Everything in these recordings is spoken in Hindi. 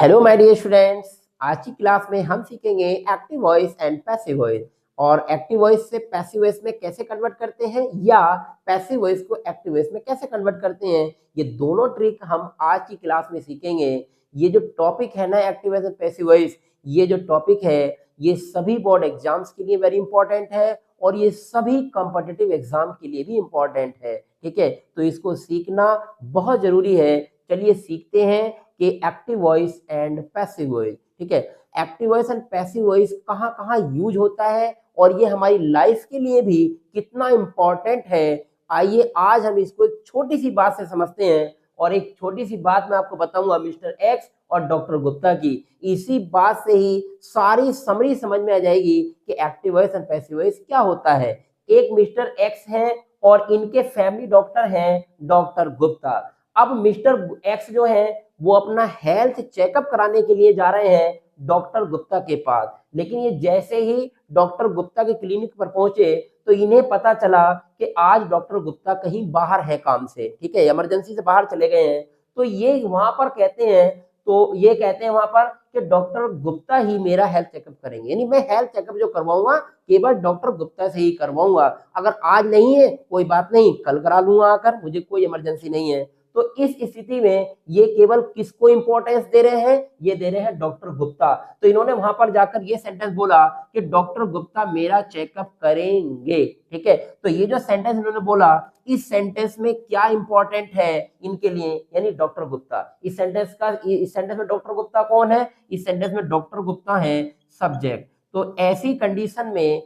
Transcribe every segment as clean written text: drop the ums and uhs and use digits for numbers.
Hello my dear students. आज की क्लास में हम सीखेंगे active voice and passive voice, और एक्टिव वॉइस से पैसिव वॉइस में कैसे कन्वर्ट करते हैं या पैसिव वॉइस को एक्टिव वॉइस में कैसे कन्वर्ट करते हैं। ये दोनों ट्रिक हम आज की क्लास में सीखेंगे। ये जो टॉपिक है ना, active voice and passive voice, ये जो टॉपिक है ये सभी बोर्ड एग्जाम्स के लिए वेरी इंपॉर्टेंट है और ये सभी कॉम्पिटिटिव एग्जाम के लिए भी इंपॉर्टेंट है। ठीक है, तो इसको सीखना बहुत जरूरी है। चलिए सीखते हैं कि active voice and passive voice. ठीक है, active voice and passive voice कहाँ कहाँ यूज होता है और ये हमारी लाइफ के लिए भी कितना इंपॉर्टेंट है। आइए आज हम इसको एक छोटी सी बात से समझते हैं, और एक छोटी सी बात मैं आपको बताऊंगा मिस्टर एक्स और डॉक्टर गुप्ता की। इसी बात से ही सारी समरी समझ में आ जाएगी कि active voice and passive voice क्या होता है। एक मिस्टर एक्स है और इनके फैमिली डॉक्टर हैं डॉक्टर गुप्ता। अब मिस्टर एक्स जो है वो अपना हेल्थ चेकअप कराने के लिए जा रहे हैं डॉक्टर गुप्ता के पास, लेकिन ये जैसे ही डॉक्टर गुप्ता के क्लिनिक पर पहुंचे तो इन्हें पता चला कि आज डॉक्टर गुप्ता कहीं बाहर है काम से। ठीक है, इमरजेंसी से बाहर चले गए हैं। तो ये वहां पर कहते हैं, तो ये कहते हैं वहां पर कि डॉक्टर गुप्ता ही मेरा हेल्थ चेकअप करेंगे, यानी मैं हेल्थ चेकअप जो करवाऊंगा केवल डॉक्टर गुप्ता से ही करवाऊंगा। अगर आज नहीं है कोई बात नहीं, कल करा लूंगा आकर, मुझे कोई इमरजेंसी नहीं है। तो इस स्थिति में ये केवल किसको इंपॉर्टेंस दे रहे हैं? ये दे रहे हैं डॉक्टर गुप्ता। तो इन्होंने वहां पर जाकर ये सेंटेंस बोला कि डॉक्टर गुप्ता मेरा चेकअप करेंगे। ठीक है, तो ये जो सेंटेंस इन्होंने बोला, इस सेंटेंस में क्या इंपॉर्टेंट है इनके लिए, यानी डॉक्टर गुप्ता। इस सेंटेंस में डॉक्टर गुप्ता कौन है? इस सेंटेंस में डॉक्टर गुप्ता है सब्जेक्ट। तो ऐसी कंडीशन में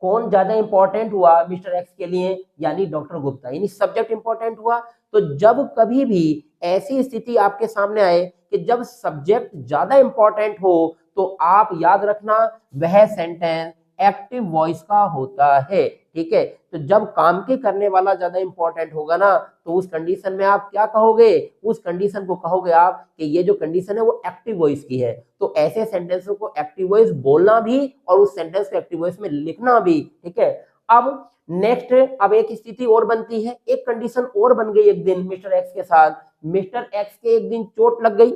कौन ज्यादा इंपॉर्टेंट हुआ मिस्टर एक्स के लिए? यानी डॉक्टर गुप्ता, यानी सब्जेक्ट इंपॉर्टेंट हुआ। तो जब कभी भी ऐसी स्थिति आपके सामने आए कि जब सब्जेक्ट ज्यादा इंपॉर्टेंट हो तो आप याद रखना वह सेंटेंस एक्टिव वॉइस का होता है। ठीक है, तो जब काम के करने वाला ज्यादा इंपॉर्टेंट होगा ना तो उस कंडीशन में आप क्या कहोगे? उस कंडीशन को कहोगे आप कि ये जो कंडीशन है वो एक्टिव वॉइस की है। तो ऐसे सेंटेंसों को एक्टिव वॉइस बोलना भी और उस सेंटेंस को एक्टिव वॉइस में लिखना भी। ठीक है, अब नेक्स्ट, अब एक स्थिति और बनती है, एक कंडीशन और बन गई एक दिन मिस्टर एक्स के साथ। मिस्टर एक्स के एक दिन चोट लग गई।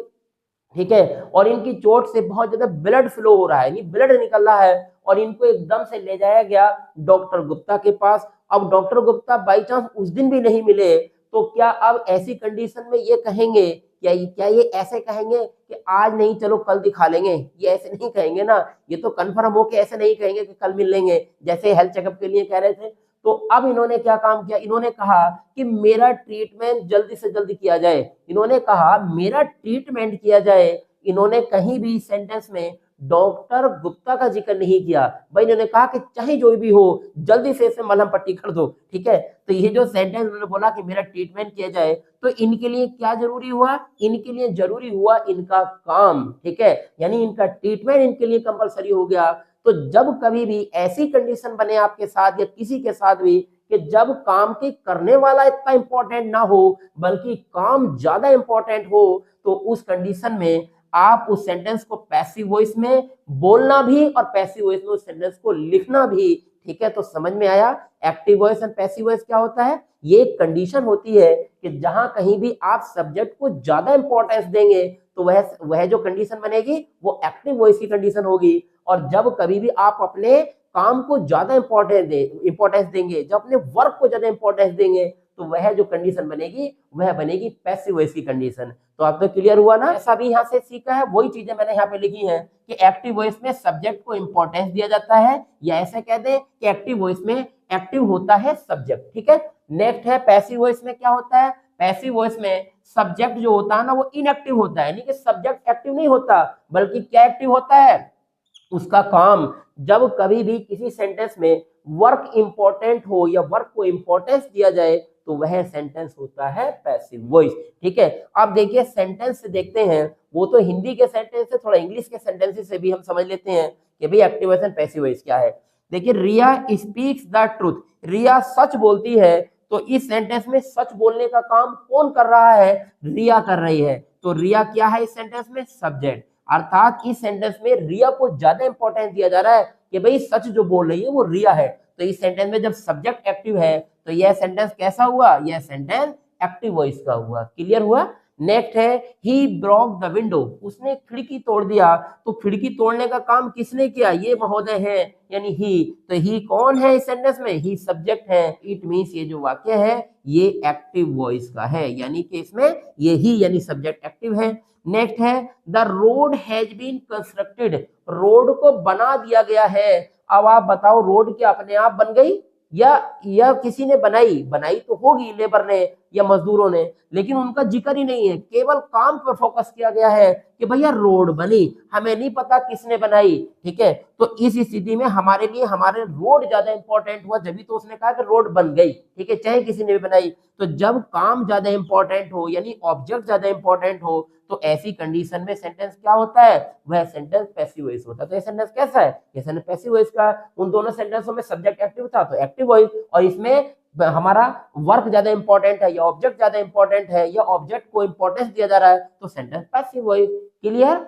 ठीक है, और इनकी चोट से बहुत ज्यादा ब्लड फ्लो हो रहा है, यानी ब्लड निकल रहा है, और इनको एकदम से ले जाया गया डॉक्टर गुप्ता के पास। अब डॉक्टर गुप्ता बाई चांस उस दिन भी नहीं मिले तो क्या अब ऐसी कंडीशन में ये कहेंगे, क्या ये ऐसे कहेंगे कि आज नहीं चलो कल दिखा लेंगे? ये ऐसे नहीं कहेंगे ना, ये तो कंफर्म हो के ऐसे नहीं कहेंगे कि कल मिल लेंगे, जैसे हेल्थ चेकअप के लिए कह रहे थे। तो अब इन्होंने क्या काम किया? इन्होंने कहा कि मेरा ट्रीटमेंट जल्दी से जल्दी किया जाए। इन्होंने कहा मेरा ट्रीटमेंट किया जाए। इन्होंने कहीं भी सेंटेंस में डॉक्टर गुप्ता का जिक्र नहीं किया। भाई इन्होंने कहा कि चाहे जो भी हो जल्दी से इसे मलहम पट्टी कर दो। ठीक है, तो ये जो सेंटेंस उन्होंने बोला कि मेरा ट्रीटमेंट किया जाए, तो इनके लिए क्या जरूरी हुआ? इनके लिए जरूरी हुआ इनका काम। ठीक है, यानी इनका ट्रीटमेंट इनके लिए कंपलसरी हो गया। तो जब कभी भी ऐसी कंडीशन बने आपके साथ या किसी के साथ भी कि जब काम के करने वाला इतना इंपॉर्टेंट ना हो बल्कि काम ज्यादा इंपॉर्टेंट हो, तो उस कंडीशन में आप उस सेंटेंस को पैसिव वॉइस में बोलना भी और पैसिव वॉइस में उस सेंटेंस को लिखना भी। ठीक है, तो समझ में आया active voice and passive voice क्या होता है? ये एक कंडीशन होती है कि जहां कहीं भी आप सब्जेक्ट को ज्यादा इंपॉर्टेंस देंगे तो वह जो कंडीशन बनेगी वो एक्टिव वॉइस की कंडीशन होगी। और जब कभी भी आप अपने काम को ज्यादा इंपॉर्टेंस देंगे, जब अपने वर्क को ज्यादा इंपॉर्टेंस देंगे, तो वह जो कंडीशन बनेगी वह बनेगी पैसिव वॉइस की कंडीशन। तो आप तो क्लियर हुआ ना? ऐसा भी यहाँ से सीखा है, वही चीजें मैंने यहाँ पे लिखी हैं कि एक्टिव वॉइस में सब्जेक्ट को इंपॉर्टेंस दिया जाता है, या ऐसे कह दें कि एक्टिव वॉइस में एक्टिव होता है सब्जेक्ट। ठीक है, नेक्स्ट है पैसिव वॉइस में क्या होता है? पैसिव वॉइस में सब्जेक्ट जो होता है ना वो इनएक्टिव होता है, यानी कि सब्जेक्ट एक्टिव नहीं होता बल्कि क्या एक्टिव होता है? उसका काम। जब कभी भी किसी सेंटेंस में वर्क इंपॉर्टेंट हो या वर्क को इंपॉर्टेंस दिया जाए तो वह सेंटेंस होता है पैसिव वॉइस। ठीक है, अब देखिए सेंटेंस से देखते हैं, वो तो हिंदी के सेंटेंस से, थोड़ा इंग्लिश के सेंटेंस से भी हम समझ लेते हैं कि भाई active voice and passive voice क्या है। देखिए, रिया स्पीक्स द ट्रूथ, रिया सच बोलती है। तो इस सेंटेंस में सच बोलने का काम कौन कर रहा है? रिया कर रही है। तो रिया क्या है इस सेंटेंस में? सब्जेक्ट। अर्थात इस सेंटेंस में रिया को ज्यादा इंपॉर्टेंस दिया जा रहा है कि भाई सच जो बोल रही है वो रिया है। तो इस सेंटेंस में जब सब्जेक्ट एक्टिव है तो यह सेंटेंस कैसा हुआ? यह सेंटेंस एक्टिव वॉइस का हुआ। क्लियर हुआ? नेक्स्ट है ही ब्रोक द विंडो, उसने खिड़की तोड़ दिया। तो खिड़की तोड़ने का काम किसने किया? ये महोदय है, यानी ही। तो ही कौन है इस सेंटेंस में? ही सब्जेक्ट है। इट मींस ये जो वाक्य है ये एक्टिव वॉइस का है, यानी कि इसमें ये ही यानी सब्जेक्ट एक्टिव है। नेक्स्ट है the road has been constructed, road को बना दिया गया है। अब आप बताओ रोड क्या अपने आप बन गई या किसी ने बनाई? बनाई तो होगी लेबर ने या मजदूरों ने, लेकिन उनका जिक्र ही नहीं है, केवल काम पर फोकस किया गया है कि भैया रोड बनी, हमें नहीं पता किसने बनाई। ठीक है, तो इस स्थिति में हमारे लिए हमारे रोड ज्यादा इंपॉर्टेंट हुआ, जब तो उसने कहा कि रोड बन गई। ठीक है, चाहे किसी ने भी बनाई। तो जब काम ज्यादा इंपॉर्टेंट हो यानी ऑब्जेक्ट ज्यादा इंपॉर्टेंट हो तो ऐसी कंडीशन में सेंटेंस क्या होता है? वह सेंटेंस पैसिव वॉइस होता है। तो ये सेंटेंस कैसा है? ये सेंटेंस पैसिव वॉइस का। उन दोनों सेंटेंसों में सब्जेक्ट एक्टिव था तो एक्टिव वॉइस, और इसमें हमारा वर्क ज्यादा इंपॉर्टेंट है या ऑब्जेक्ट ज्यादा इंपॉर्टेंट है या ऑब्जेक्ट को इंपॉर्टेंस दिया जा रहा है तो sentence passive voice. Clear?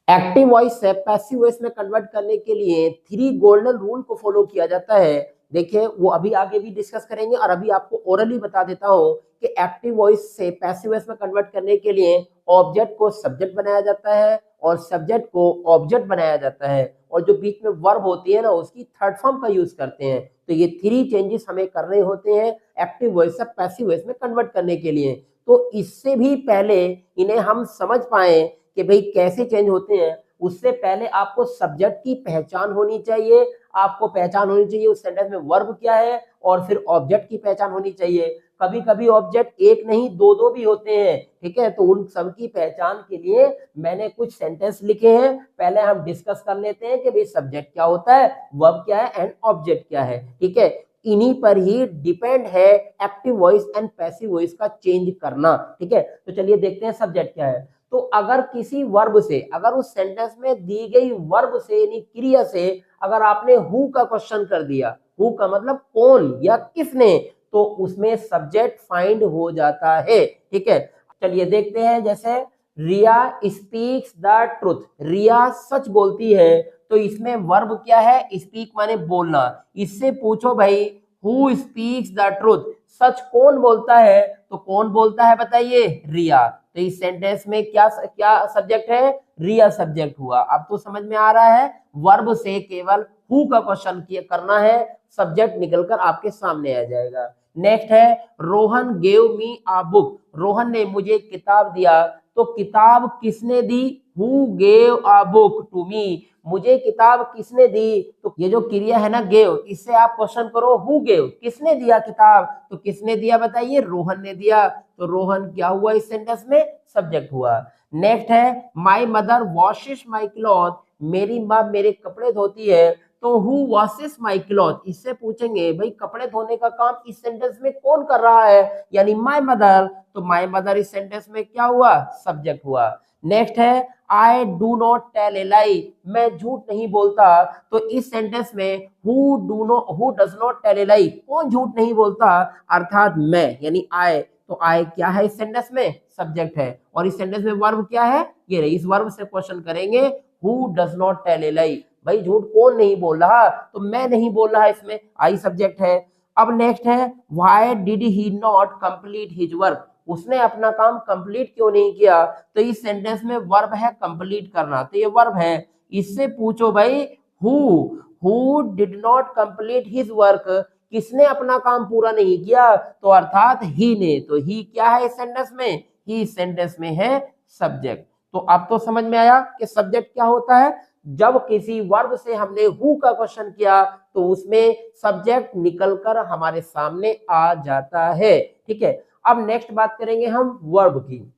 Active voice से पैसिव वॉइस में कन्वर्ट करने के लिए 3 गोल्डन रूल को फॉलो किया जाता है। देखिए वो अभी आगे भी डिस्कस करेंगे और अभी आपको ओरली बता देता हूं कि एक्टिव वॉइस से पैसिव वॉइस में कन्वर्ट करने के लिए ऑब्जेक्ट को सब्जेक्ट बनाया जाता है और सब्जेक्ट को ऑब्जेक्ट बनाया जाता है, और जो बीच में वर्ब होती है ना उसकी थर्ड फॉर्म का यूज करते हैं। तो ये 3 चेंजेस हमें करने होते हैं एक्टिव वॉइस से पैसिव वॉइस में कन्वर्ट करने के लिए। तो इससे भी पहले इन्हें हम समझ पाए कि भाई कैसे चेंज होते हैं, उससे पहले आपको सब्जेक्ट की पहचान होनी चाहिए। आपको पहचान होनी चाहिए उस सेंटेंस में वर्ब क्या है, और फिर ऑब्जेक्ट की पहचान होनी चाहिए। कभी कभी ऑब्जेक्ट एक नहीं दो दो भी होते हैं। ठीक है, तो उन सब की पहचान के लिए मैंने कुछ सेंटेंस लिखे हैं। पहले हम डिस्कस कर लेते हैं कि भाई सब्जेक्ट क्या होता है, वर्ब क्या है एंड ऑब्जेक्ट क्या है। ठीक है, इन्हीं पर ही डिपेंड है active voice and passive voice का चेंज करना। ठीक है, तो चलिए देखते हैं सब्जेक्ट क्या है। तो अगर किसी वर्ब से, अगर उस सेंटेंस में दी गई वर्ब से यानी क्रिया से अगर आपने हु का क्वेश्चन कर दिया, हु का मतलब कौन या किसने, तो उसमें सब्जेक्ट फाइंड हो जाता है। ठीक है, चलिए देखते हैं। जैसे रिया स्पीक्स द ट्रुथ, रिया सच बोलती है, तो इसमें वर्ब क्या है? स्पीक माने बोलना। इससे पूछो भाई हु स्पीक्स द ट्रुथ, सच कौन बोलता है? तो कौन बोलता है बताइए? रिया। तो इस सेंटेंस में क्या क्या सब्जेक्ट है? रिया सब्जेक्ट हुआ। अब तो समझ में आ रहा है, वर्ब से केवल हु का क्वेश्चन करना है, सब्जेक्ट निकलकर आपके सामने आ जाएगा। नेक्स्ट है Rohan gave me a book, Rohan ने मुझे किताब दिया। तो किताब किसने दी? Who gave a book to me, मुझे किताब किसने दी? तो ये जो क्रिया है ना गेव, इससे आप क्वेश्चन करो हु गेव, किसने दिया किताब? तो किसने दिया बताइए? रोहन ने दिया। तो रोहन क्या हुआ इस सेंटेंस में? सब्जेक्ट हुआ। नेक्स्ट है my mother washes my cloth, मेरी माँ मेरे कपड़े धोती है। तो हु वॉशेस माई क्लॉथ, इससे पूछेंगे भाई कपड़े धोने का काम इस सेंटेंस में कौन कर रहा है? यानी माई मदर। तो माई मदर इस सेंटेंस में क्या हुआ? सब्जेक्ट हुआ। नेक्स्ट है I do not tell a lie, मैं झूठ नहीं बोलता। तो इस सेंटेंस में who does not tell a lie, कौन झूठ नहीं बोलता? अर्थात मैं, यानी आई। तो आई क्या है इस सेंटेंस में? सब्जेक्ट है। और इस सेंटेंस में वर्ब क्या है? ये रही। इस वर्ब से क्वेश्चन करेंगे who does not tell a lie, भाई झूठ कौन नहीं बोल रहा? तो मैं नहीं बोल रहा, इसमें आई सब्जेक्ट है। अब नेक्स्ट है why did he not complete his work, उसने अपना काम कंप्लीट क्यों नहीं किया? तो इस सेंटेंस में वर्ब है कंप्लीट करना, तो ये वर्ब है। इससे पूछो भाई who did not complete his work, किसने अपना काम पूरा नहीं किया? तो अर्थात ही ने। तो ही क्या है इस सेंटेंस में? ही इस सेंटेंस में है सब्जेक्ट। तो अब तो समझ में आया कि सब्जेक्ट क्या होता है। जब किसी वर्ब से हमने हु का क्वेश्चन किया तो उसमें सब्जेक्ट निकलकर हमारे सामने आ जाता है। ठीक है, अब नेक्स्ट बात करेंगे हम वर्ब की।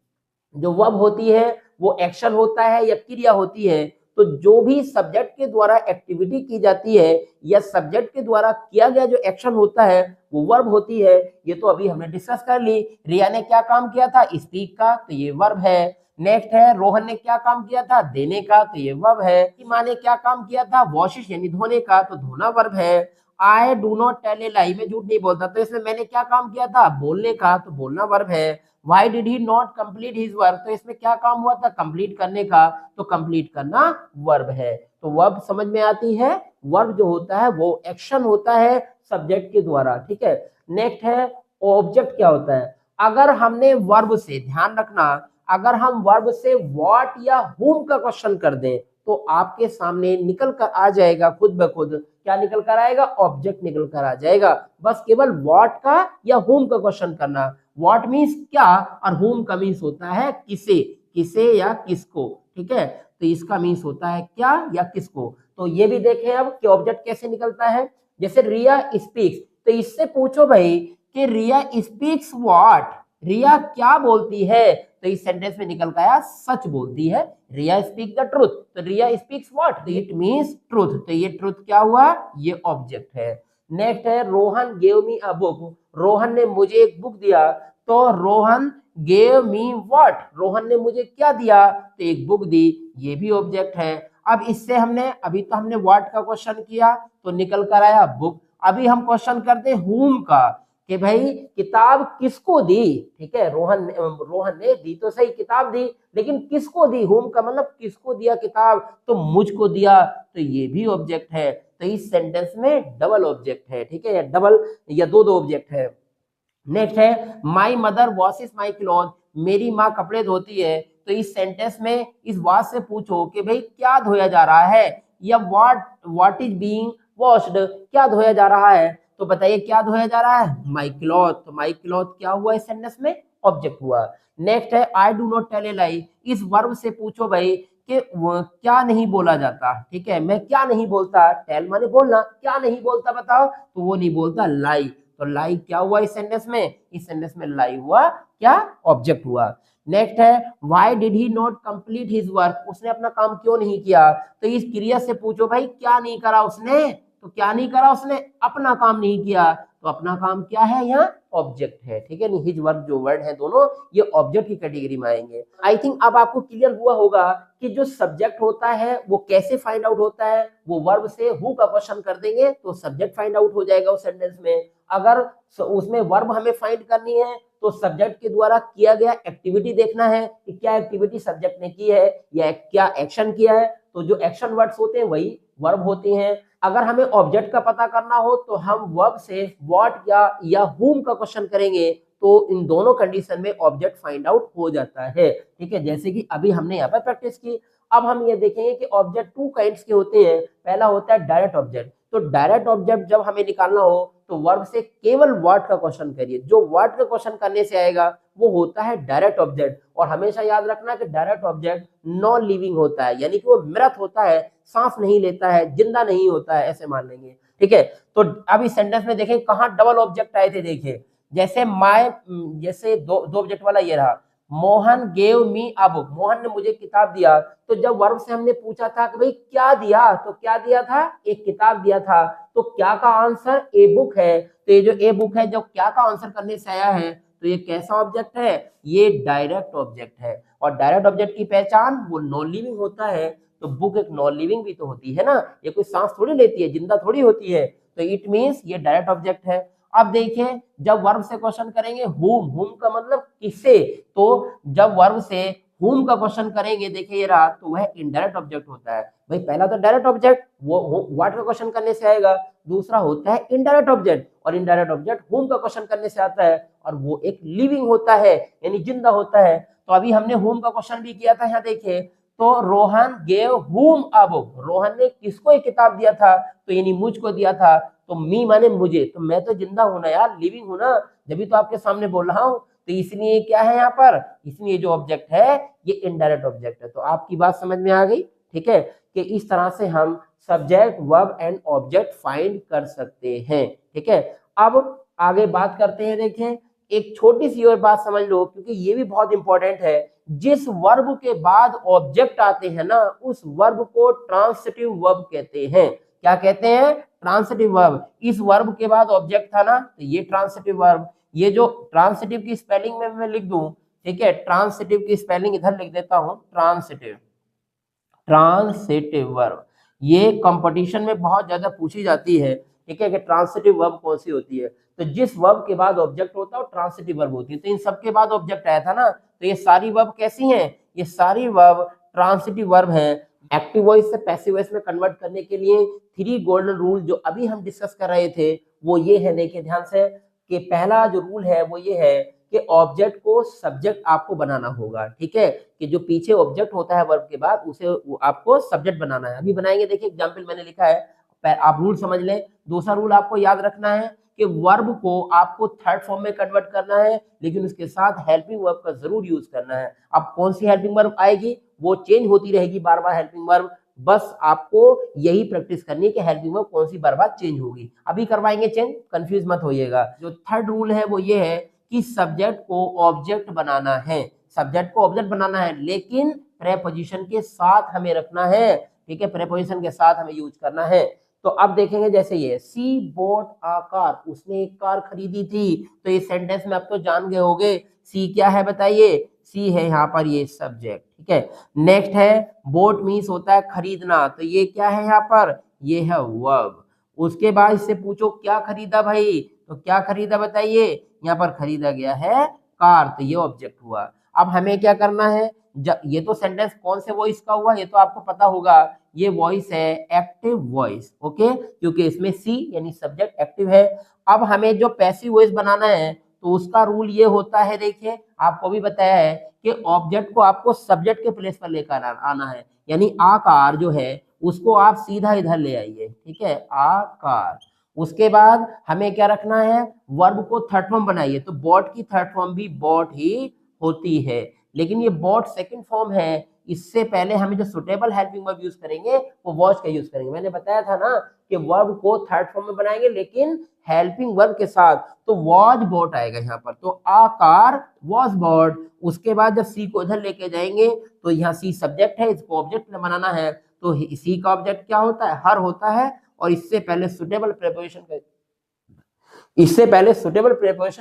जो वर्ब होती है वो एक्शन होता है या क्रिया होती है। तो जो भी सब्जेक्ट के द्वारा एक्टिविटी की जाती है या सब्जेक्ट के द्वारा किया गया जो एक्शन होता है वो वर्ब होती है। ये तो अभी हमने डिस्कस कर ली। रिया ने क्या काम किया था? स्पीक का, तो ये वर्ब है। नेक्स्ट है रोहन ने क्या काम किया था? देने का, तो ये वर्ब है। माँ ने क्या काम किया था? वॉशिश यानी धोने का, तो धोना वर्ब है। I do not tell a lie, मैं झूठ नहीं बोलता, तो इसमें मैंने क्या काम किया था? बोलने का, तो बोलना वर्ब है। Why did he not complete his work, तो इसमें क्या काम हुआ था? कंप्लीट करने का, तो कंप्लीट करना वर्ब है। तो वर्ब समझ में आती है। वर्ब जो होता है वो एक्शन होता है सब्जेक्ट के द्वारा। ठीक है, नेक्स्ट है ऑब्जेक्ट क्या होता है? अगर हमने वर्ब से, ध्यान रखना, अगर हम वर्ब से व्हाट या whom का क्वेश्चन कर दें तो आपके सामने निकल कर आ जाएगा खुद ब खुद, क्या निकल कर आएगा, ऑब्जेक्ट निकल कर आ जाएगा। बस केवल व्हाट का या whom का क्वेश्चन करना। व्हाट मीन्स क्या और whom का मीन्स होता है किसे, किसे या किसको, ठीक है। तो इसका मीन्स होता है क्या या किसको। तो ये भी देखें अब कि ऑब्जेक्ट कैसे निकलता है। जैसे रिया स्पीक्स, तो इससे पूछो भाई कि रिया स्पीक्स व्हाट, रिया क्या बोलती है, तो इस सेंटेंस में निकल गया सच बोलती है। रिया स्पीक द ट्रुथ, तो रिया स्पीक्स व्हाट, तो इट मींस ट्रुथ, तो ये ट्रुथ क्या हुआ, ये ऑब्जेक्ट है। नेक्स्ट है Rohan gave me a book, Rohan ने मुझे एक बुक दिया, तो Rohan gave me what, Rohan ने मुझे क्या दिया, तो एक बुक दी, ये भी ऑब्जेक्ट है। अब इससे हमने, अभी तो हमने व्हाट का क्वेश्चन किया तो निकल कर आया बुक। अभी हम क्वेश्चन करते हैं whom का, कि भाई किताब किसको दी, ठीक है। रोहन ने दी तो सही, किताब दी, लेकिन किसको दी, whom का मतलब किसको दिया किताब, तो मुझको दिया, तो ये भी ऑब्जेक्ट है। तो इस सेंटेंस में डबल ऑब्जेक्ट है, ठीक है, या डबल या दो दो ऑब्जेक्ट है। नेक्स्ट है my mother washes my cloth, मेरी माँ कपड़े धोती है, तो इस सेंटेंस में इस वास से पूछो कि भाई क्या धोया जा रहा है, या व्हाट इज बीइंग वॉश्ड, क्या धोया जा रहा है, तो बताइए क्या धोया जा रहा है, माई क्लॉथ, तो माई क्लॉथ क्या हुआ इस सेंटेंस में, ऑब्जेक्ट हुआ। नेक्स्ट है I do not tell a lie, इस वर्ब से पूछो भाई कि क्या नहीं बोला जाता, ठीक है, मैं क्या नहीं बोलता, टेल माने बोलना, क्या नहीं बोलता बताओ, तो वो नहीं बोलता लाई, तो लाई क्या हुआ इस सेंटेंस में, इस सेंटेंस में लाई हुआ क्या, ऑब्जेक्ट हुआ। नेक्स्ट है why did he not complete his work, उसने अपना काम क्यों नहीं किया, तो इस क्रिया से पूछो भाई क्या नहीं करा उसने, तो क्या नहीं करा उसने, अपना काम नहीं किया, तो अपना काम क्या है, यहाँ ऑब्जेक्ट है, ठीक है। नहीं, हिज वर्क जो वर्ड है दोनों ये ऑब्जेक्ट की कैटेगरी में आएंगे। आई थिंक अब आपको क्लियर हुआ होगा कि जो सब्जेक्ट होता है वो कैसे फाइंड आउट होता है। वो वर्ब से हु का क्वेश्चन कर देंगे तो सब्जेक्ट फाइंड आउट हो जाएगा उस सेंटेंस में। अगर उसमें वर्ब हमें फाइंड करनी है तो सब्जेक्ट के द्वारा किया गया एक्टिविटी देखना है कि क्या एक्टिविटी सब्जेक्ट ने की है या क्या एक्शन किया है, तो जो एक्शन वर्ड्स होते हैं वही वर्ब होते हैं। अगर हमें ऑब्जेक्ट का पता करना हो तो हम वर्ब से व्हाट या हुम का क्वेश्चन करेंगे, तो इन दोनों कंडीशन में ऑब्जेक्ट फाइंड आउट हो जाता है, ठीक है, जैसे कि अभी हमने यहाँ पर प्रैक्टिस की। अब हम ये देखेंगे कि ऑब्जेक्ट टू काइंड्स के होते हैं। पहला होता है डायरेक्ट ऑब्जेक्ट, तो डायरेक्ट ऑब्जेक्ट जब हमें निकालना हो तो वर्ब से केवल व्हाट का क्वेश्चन करिए, जो व्हाट का क्वेश्चन करने से आएगा वो होता है डायरेक्ट ऑब्जेक्ट। और हमेशा याद रखना कि डायरेक्ट ऑब्जेक्ट नॉन लिविंग होता है, यानी कि वो मृत होता है, सांस नहीं लेता है, जिंदा नहीं होता है, ऐसे मान लेंगे, ठीक है। तो अब इस सेंटेंस में देखें कहाँ डबल ऑब्जेक्ट आए थे, देखिए जैसे माय, जैसे दो ऑब्जेक्ट वाला ये रहा, Mohan gave me a book, Mohan ने मुझे किताब दिया, तो जब वर्ब से हमने पूछा था कि भाई क्या दिया, तो क्या दिया था, एक किताब दिया था, तो क्या का आंसर ए बुक है, तो ये जो ए बुक है, जब क्या का आंसर करने से आया है तो ये कैसा ऑब्जेक्ट है, ये डायरेक्ट ऑब्जेक्ट है। और डायरेक्ट ऑब्जेक्ट की पहचान वो नॉन लिविंग होता है, तो बुक एक नॉन लिविंग भी तो होती है ना, ये कोई सांस थोड़ी लेती है, जिंदा थोड़ी होती है, तो इट मीन्स ये डायरेक्ट ऑब्जेक्ट है। अब देखिए जब वर्ब से क्वेश्चन करेंगे हुम का मतलब किसे, तो जब वर्ब से हुम का क्वेश्चन करेंगे, देखिए ये रहा, तो वह इनडायरेक्ट ऑब्जेक्ट होता है। भाई पहला तो डायरेक्ट ऑब्जेक्ट वो व्हाट का क्वेश्चन करने से आएगा, दूसरा होता है इनडायरेक्ट ऑब्जेक्ट, और इनडायरेक्ट ऑब्जेक्ट हुम का क्वेश्चन करने से आता है, और वो एक लिविंग होता है यानी जिंदा होता है। तो अभी हमने हुम का क्वेश्चन भी किया था, यहाँ देखिए, तो रोहन गेव हुम अ बुक, रोहन ने किसको एक किताब दिया था, तो यानी मुझको दिया था, तो मी माने मुझे, तो मैं तो जिंदा हूं ना यार, लिविंग हूं ना, जब तो आपके सामने बोल रहा हूं, तो इसलिए क्या है यहाँ पर, इसलिए जो ऑब्जेक्ट है ये इनडायरेक्ट ऑब्जेक्ट है। तो आपकी बात समझ में आ गई, ठीक है, कि इस तरह से हम subject verb and object find कर सकते हैं, ठीक है। अब आगे बात करते हैं, देखें एक छोटी सी और बात समझ लो क्योंकि ये भी बहुत इंपॉर्टेंट है। जिस वर्ब के बाद ऑब्जेक्ट आते हैं ना, उस वर्ब को ट्रांसिटिव वर्ब कहते हैं। क्या कहते हैं, ट्रांसिटिव वर्ब। इस वर्ब के बाद ऑब्जेक्ट था ना, तो ये ट्रांसिटिव वर्ब। ये जो ट्रांसिटिव की स्पेलिंग में मैं लिख दूं, ठीक है, ट्रांसिटिव की स्पेलिंग इधर लिख देता हूं, ट्रांसिटिव, ट्रांसिटिव वर्ब, ये कंपटीशन में बहुत ज्यादा पूछी जाती है, ठीक है, कि ट्रांसिटिव वर्ब कौन सी होती है। तो जिस वर्ब के बाद ऑब्जेक्ट होता है वो ट्रांसिटिव वर्ब होती है। तो इन सब के बाद ऑब्जेक्ट आया था ना, तो ये सारी वर्ब कैसी हैं, ये सारी वर्ब ट्रांसिटिव वर्ब हैं। एक्टिव वॉइस से पैसिव वॉइस में कन्वर्ट करने के लिए 3 गोल्डन रूल जो अभी हम डिस्कस कर रहे थे वो ये है, देखिए ध्यान से, कि पहला जो रूल है वो ये है कि ऑब्जेक्ट को सब्जेक्ट आपको बनाना होगा, ठीक है, कि जो पीछे ऑब्जेक्ट होता है वर्ब के बाद उसे आपको सब्जेक्ट बनाना है। अभी बनाएंगे, देखिए एग्जाम्पल मैंने लिखा है, आप रूल समझ लें। दूसरा रूल आपको याद रखना है कि वर्ब को आपको थर्ड फॉर्म में कन्वर्ट करना है, लेकिन उसके साथ हेल्पिंग वर्ब का जरूर यूज करना है। अब कौन सी हेल्पिंग वर्ब आएगी, वो चेंज होती रहेगी बार बार हेल्पिंग वर्ब, बस आपको यही प्रैक्टिस करनी है कि हेल्पिंग वर्ब कौन सी बार बार चेंज होगी। अभी करवाएंगे चेंज, कंफ्यूज मत होइएगा। जो थर्ड रूल है वो ये है कि सब्जेक्ट को ऑब्जेक्ट बनाना है, सब्जेक्ट को ऑब्जेक्ट बनाना है, लेकिन प्रेपोजिशन के साथ हमें रखना है, ठीक है, प्रेपोजिशन के साथ हमें यूज करना है। तो अब देखेंगे जैसे ये सी बोट आ कार, उसने एक कार खरीदी थी, तो इस सेंटेंस में आप तो जान गए होंगे सी क्या है, बताइए। सी है यहाँ पर ये सब्जेक्ट, ठीक है। नेक्स्ट है बोट मीन्स होता है खरीदना, तो ये क्या है यहाँ पर, ये है वर्ब। उसके बाद इससे पूछो क्या खरीदा भाई, तो क्या खरीदा बताइए, यहाँ पर खरीदा गया है कार, तो ये ऑब्जेक्ट हुआ। अब हमें क्या करना है, ये तो सेंटेंस कौन से वॉइस का हुआ ये तो आपको पता होगा, ये वॉइस है एक्टिव वॉइस, ओके, क्योंकि इसमें सी यानी सब्जेक्ट एक्टिव है। अब हमें जो पैसिव वॉइस बनाना है तो उसका रूल ये होता है, देखिए आपको भी बताया है कि ऑब्जेक्ट को आपको सब्जेक्ट के प्लेस पर लेकर आना है, यानी आकार जो है उसको आप सीधा इधर ले आइए, ठीक है, आकार। उसके बाद हमें क्या रखना है, वर्ब को थर्ड फॉर्म बनाइए, तो बॉट की थर्ड फॉर्म भी बॉट ही होती है, लेकिन ये बॉट सेकंड फॉर्म है। इससे पहले हमें जो सुटेबल हेल्पिंग वर्ब यूज करेंगे वो वॉच का यूज करेंगे। मैंने बताया था ना कि वर्ब को थर्ड फॉर्म में बनाएंगे लेकिन हेल्पिंग वर्ब के साथ, तो वॉच बॉट आएगा यहाँ पर, तो आकार वॉच बॉट। उसके बाद जब सी को इधर लेके जाएंगे तो यहाँ सी सब्जेक्ट है, इसको ऑब्जेक्ट में बनाना है, तो सी का ऑब्जेक्ट क्या होता है, हर होता है, और इससे पहले सुटेबल प्रेपोजिशन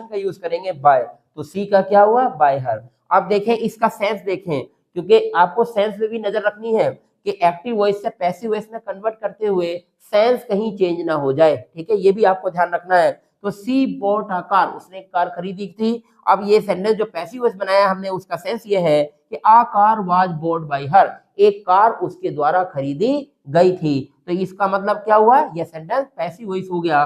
का यूज करेंगे बाय, तो सी का क्या हुआ, बाय हर। अब देखें इसका सेंस देखें, क्योंकि आपको सेंस में भी नजर रखनी है कि एक्टिव वॉइस से पैसिव वॉइस में कन्वर्ट करते हुए सेंस कहीं चेंज ना हो जाए, ठीक है, ये भी आपको ध्यान रखना है। तो सी बोट अ कार, उसने एक कार खरीदी थी। अब ये सेंटेंस जो पैसिव वॉइस बनाया हमने उसका सेंस ये है कि a car was bought by her, एक कार उसके द्वारा खरीदी गई थी, तो इसका मतलब क्या हुआ, यह सेंटेंस पैसिव वॉइस हो गया।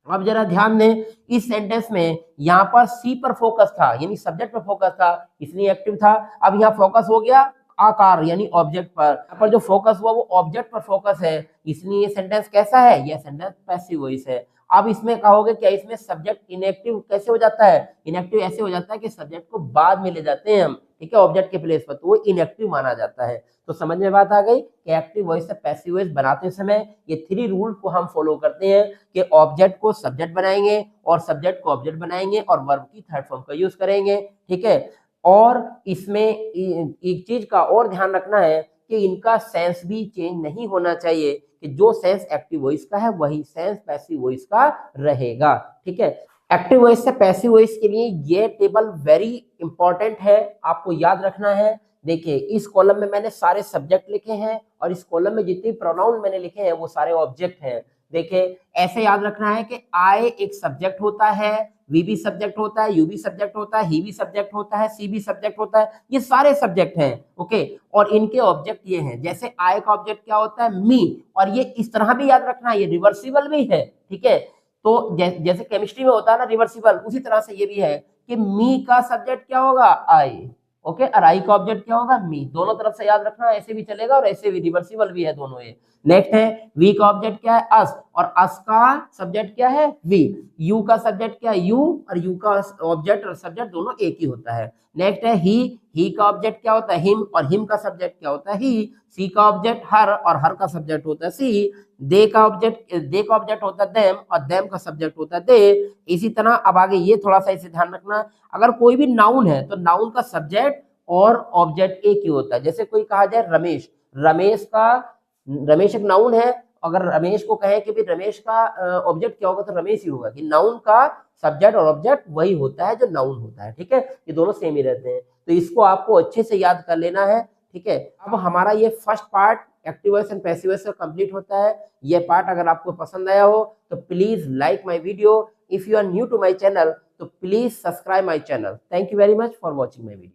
अब जरा ध्यान दें, इस सेंटेंस में यहाँ पर सी पर फोकस था, यानी सब्जेक्ट पर फोकस था, इसलिए एक्टिव था। अब यहाँ फोकस हो गया आकार यानी ऑब्जेक्ट पर, यहाँ पर जो फोकस हुआ वो ऑब्जेक्ट पर फोकस है, इसलिए ये सेंटेंस कैसा है, यह सेंटेंस पैसिव वॉइस है। अब इसमें कहोगे क्या, इसमें सब्जेक्ट इनएक्टिव कैसे हो जाता है, इनएक्टिव ऐसे हो जाता है कि सब्जेक्ट को बाद में ले जाते हैं हम, ठीक है, ऑब्जेक्ट के प्लेस पर, तो वो इनएक्टिव माना जाता है। तो समझ में बात आ गई कि एक्टिव वॉइस से पैसिव वॉइस बनाते समय ये 3 रूल को हम फॉलो करते हैं कि ऑब्जेक्ट को सब्जेक्ट बनाएंगे और सब्जेक्ट को ऑब्जेक्ट बनाएंगे और वर्ब की थर्ड फॉर्म का यूज करेंगे, ठीक है। और इसमें एक चीज का और ध्यान रखना है कि इनका सेंस भी चेंज नहीं होना चाहिए, कि जो सेंस एक्टिव वॉइस का है वही सेंस पैसिव वॉइस का रहेगा, ठीक है। एक्टिव वॉइस से पैसिव वॉइस के लिए ये टेबल वेरी इंपॉर्टेंट है, आपको याद रखना है। देखिए इस कॉलम में मैंने सारे सब्जेक्ट लिखे हैं और इस कॉलम में जितने प्रोनाउन मैंने लिखे हैं वो सारे ऑब्जेक्ट हैं। देखिए ऐसे याद रखना है कि आई एक सब्जेक्ट होता है, वी भी सब्जेक्ट होता है, यू भी सब्जेक्ट होता है, ही भी सब्जेक्ट होता है, सी भी सब्जेक्ट होता है, ये सारे सब्जेक्ट हैं, ओके। और इनके ऑब्जेक्ट ये हैं, जैसे आई का ऑब्जेक्ट क्या होता है, मी, और ये इस तरह भी याद रखना है ये रिवर्सिबल भी है, ठीक है। तो जैसे केमिस्ट्री में होता है ना रिवर्सिबल, उसी तरह से ये भी है कि मी का सब्जेक्ट क्या होगा, आई, ओके, और आई का ऑब्जेक्ट क्या होगा, मी। दोनों तरफ से याद रखना, ऐसे भी चलेगा और ऐसे भी, रिवर्सिबल भी है दोनों ये। नेक्स्ट है वी का ऑब्जेक्ट क्या है, अस, और अस का सब्जेक्ट क्या है, वी। यू का सब्जेक्ट क्या है, यू, और यू का ऑब्जेक्ट और सब्जेक्ट दोनों एक ही होता है। नेक्स्ट है ही का ऑब्जेक्ट क्या होता है, हिम, और हिम का सब्जेक्ट क्या होता है, ही। सी का ऑब्जेक्ट हर, और हर का सब्जेक्ट होता है सी। दे का ऑब्जेक्ट होता है देम, और देम का सब्जेक्ट होता है दे। इसी तरह अब आगे ये थोड़ा सा इसे ध्यान रखना, अगर कोई भी नाउन है तो नाउन का सब्जेक्ट और ऑब्जेक्ट एक ही होता है। जैसे कोई कहा जाए रमेश, रमेश एक नाउन है, अगर रमेश को कहें कि भी रमेश का ऑब्जेक्ट क्या होगा तो रमेश ही होगा, कि नाउन का सब्जेक्ट और ऑब्जेक्ट वही होता है जो नाउन होता है, ठीक है, ये दोनों सेम ही रहते हैं। तो इसको आपको अच्छे से याद कर लेना है, ठीक है। अब हमारा ये first part active voice and passive voice का कंप्लीट होता है। ये पार्ट अगर आपको पसंद आया हो तो please like my video, if you are new to my channel तो please subscribe my channel. Thank you very much for watching my video.